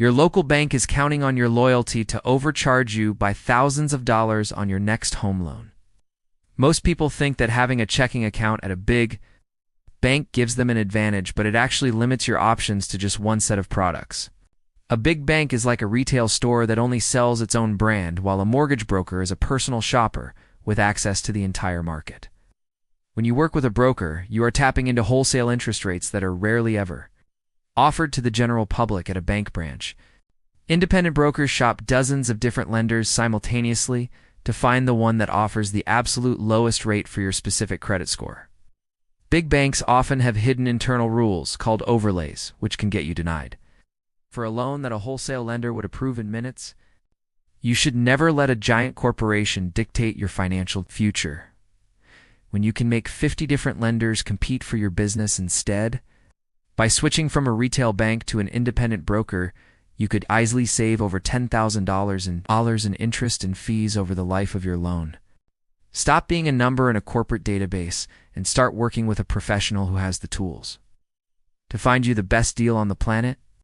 Your local bank is counting on your loyalty to overcharge you by thousands of dollars on your next home loan. Most people think that having a checking account at a big bank gives them an advantage, but it actually limits your options to just one set of products. A big bank is like a retail store that only sells its own brand, while a mortgage broker is a personal shopper with access to the entire market. When you work with a broker, you are tapping into wholesale interest rates that are rarely ever offered to the general public at a bank branch. Independent brokers shop dozens of different lenders simultaneously to find the one that offers the absolute lowest rate for your specific credit score. Big banks often have hidden internal rules called overlays, which can get you denied. For a loan that a wholesale lender would approve in minutes, you should never let a giant corporation dictate your financial future. When you can make 50 different lenders compete for your business instead, by switching from a retail bank to an independent broker, you could easily save over $10,000 in interest and fees over the life of your loan. Stop being a number in a corporate database and start working with a professional who has the tools to find you the best deal on the planet.